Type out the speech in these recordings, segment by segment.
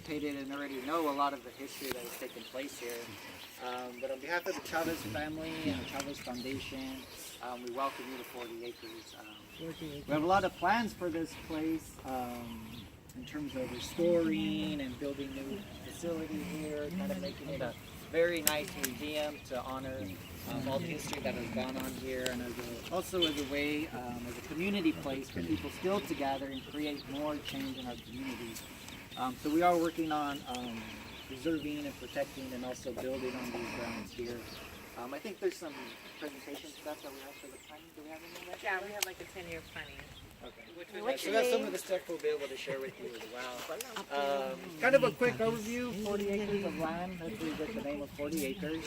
participated and already know a lot of the history that has taken place here. But on behalf of the Chavez family and the Chavez Foundation, we welcome you to 40 Acres. We have a lot of plans for this place in terms of restoring and building new facility here, kind of making it a very nice museum to honor all the history that has gone on here, and also as a way, as a community place for people still to gather and create more change in our community. So we are working on preserving and protecting and also building on these grounds here. I think there's some presentation stuff that we have for the planning. Do we have any of that? Yeah, we have like a 10-year planning. Okay. So that's some of the stuff we'll be able to share with you as well. Kind of a quick overview, 40 acres of land. That's where we get the name of 40 Acres.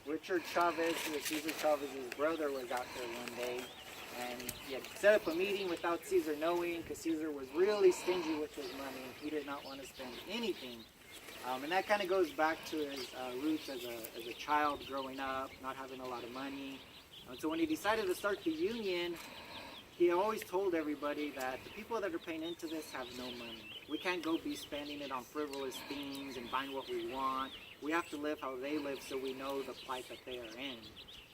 Richard Chavez, who was Cesar Chavez's brother, was out there one day, and he had set up a meeting without Cesar knowing, because Cesar was really stingy with his money. He did not want to spend anything. And that kind of goes back to his roots as a child growing up, not having a lot of money. So when he decided to start the union, he always told everybody that the people that are paying into this have no money. We can't go be spending it on frivolous things and buying what we want. We have to live how they live so we know the plight that they are in.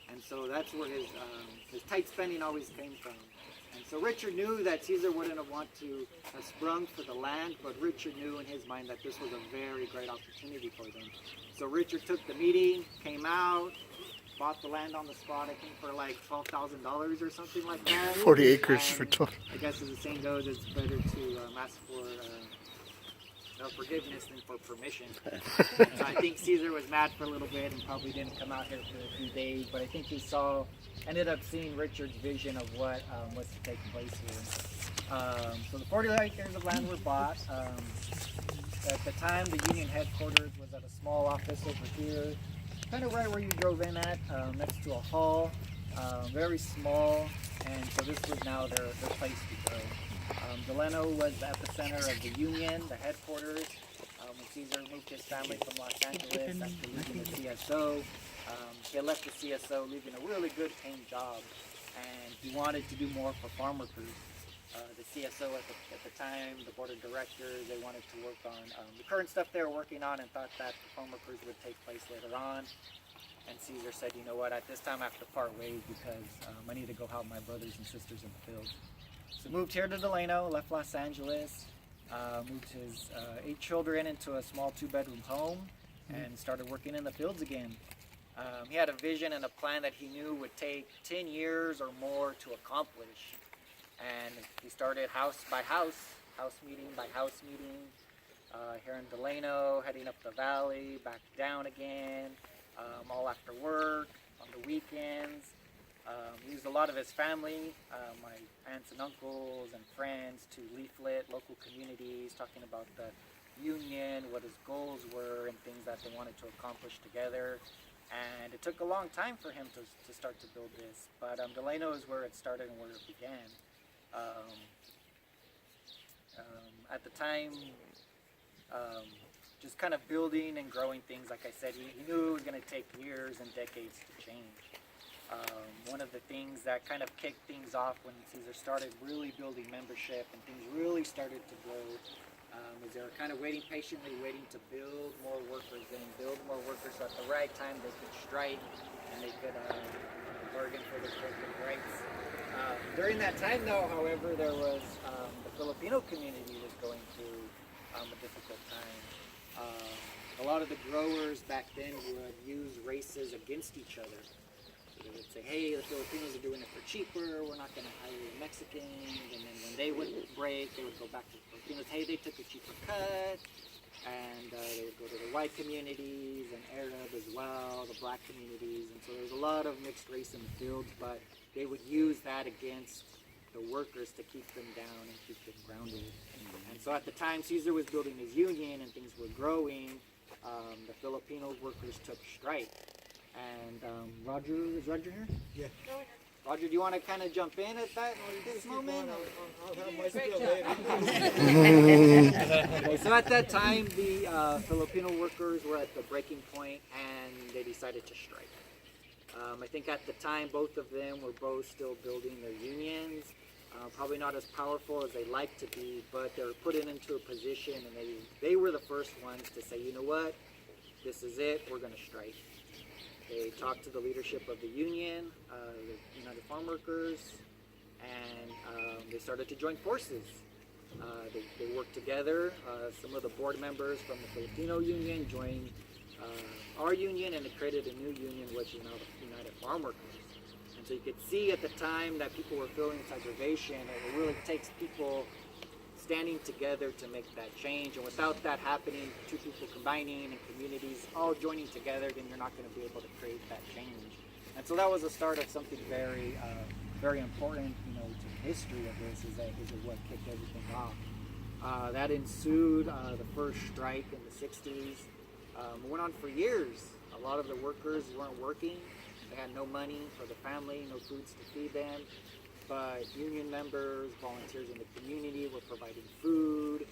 And so that's where his tight spending always came from. And so Richard knew that Cesar wouldn't have wanted to have sprung for the land, but Richard knew in his mind that this was a very great opportunity for them. So Richard took the meeting, came out, bought the land on the spot, I think for like $12,000 or something like that. 40 acres and for 12. I guess as the saying goes, it's better to ask for forgiveness than for permission. So I think Cesar was mad for a little bit and probably didn't come out here for a few days, but I think he ended up seeing Richard's vision of what was to take place here. So the 40 acres of land were bought. At the time, the union headquarters was at a small office over here, kind of right where you drove in at, next to a hall, very small, and so this was now their place to go. Delano was at the center of the union, the headquarters. When Cesar moved his family from Los Angeles after leaving the CSO, he had left the CSO, leaving a really good paying job, and he wanted to do more for farm workers. The CSO at the time, the board of directors, they wanted to work on the current stuff they were working on and thought that the farm workers would take place later on. And Cesar said, you know what, at this time I have to part ways because I need to go help my brothers and sisters in the field. So moved here to Delano, left Los Angeles, moved his 8 children into a small 2-bedroom home and started working in the fields again. He had a vision and a plan that he knew would take 10 years or more to accomplish. And he started house by house meeting by house meeting, here in Delano, heading up the valley, back down again, all after work, on the weekends. He used a lot of his family, my aunts and uncles and friends, to leaflet local communities, talking about the union, what his goals were, and things that they wanted to accomplish together. And it took a long time for him to start to build this, but Delano is where it started and where it began. At the time, just kind of building and growing things, like I said, he knew it was going to take years and decades to change. One of the things that kind of kicked things off when Cesar started really building membership and things really started to grow was they were kind of patiently waiting to build more workers so at the right time they could strike and they could bargain for their corporate rights. During that time though, however, there was the Filipino community was going through a difficult time. A lot of the growers back then would use races against each other. They would say, hey, the Filipinos are doing it for cheaper, we're not going to hire Mexicans, and then when they would break, they would go back to the Filipinos, hey, they took a cheaper cut, and they would go to the white communities, and Arab as well, the black communities, and so there was a lot of mixed race in the fields, but they would use that against the workers to keep them down and keep them grounded. And so at the time Cesar was building his union and things were growing, the Filipino workers took strike. And Roger, is Roger here? Yeah. Roger, do you want to kind of jump in at this moment? I'll have my spiel later. Okay, so at that time, the Filipino workers were at the breaking point and they decided to strike. I think at the time, both of them were both still building their unions. Probably not as powerful as they like to be, but they were put into a position, and they were the first ones to say, you know what, this is it, we're going to strike. They talked to the leadership of the union, the United Farm Workers, and they started to join forces. They worked together. Some of the board members from the Filipino Union joined our union, and it created a new union, which is now the United Farm Workers. And so you could see at the time that people were feeling segregation, it really takes people standing together to make that change. And without that happening, two people combining and communities all joining together, then you're not going to be able to create that change. And so that was the start of something very, very important, to the history of this. Is what kicked everything off. That ensued the first strike in the '60s. It went on for years. A lot of the workers weren't working. They had no money for the family, no foods to feed them. But union members, volunteers in the community were providing food,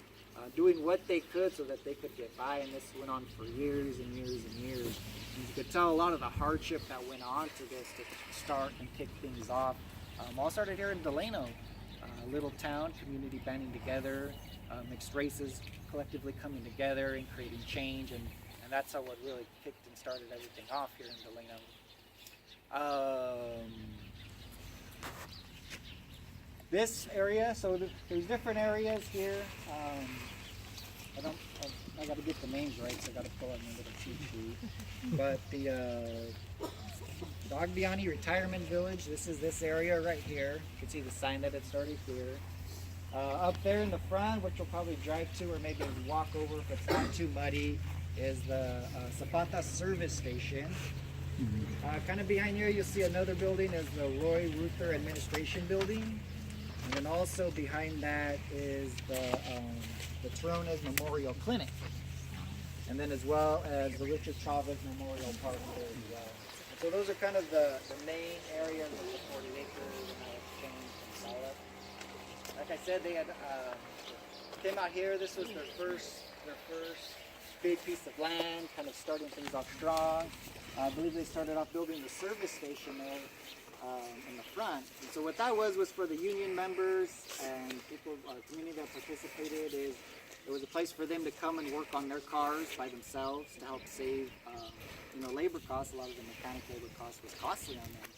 doing what they could so that they could get by. And this went on for years and years and years. And you could tell a lot of the hardship that went on to this to start and kick things off. All started here in Delano, a little town, community banding together, mixed races collectively coming together and creating change. And that's how what really kicked and started everything off here in Delano. This area, so there's different areas here. I got to get the names right, so I got to pull out my little cheat sheet. But the Agbayani Retirement Village, this is this area right here. You can see the sign that it started here. Up there in the front, which you'll probably drive to or maybe walk over if it's not too muddy, is the Zapata Service Station. Kind of behind here, you'll see another building is the Roy Ruther Administration Building. And then also behind that is the Tronas Memorial Clinic. And then as well as the Richard Chavez Memorial Park there as well. So those are kind of the main areas of the 40 acres and how it's changed and developed. Like I said, they had came out here. This was their first big piece of land, kind of starting things off strong. I believe they started off building the service station there in the front. And so what that was for the union members and people, community that participated. It was a place for them to come and work on their cars by themselves to help save, labor costs. A lot of the mechanic labor costs was costly on them.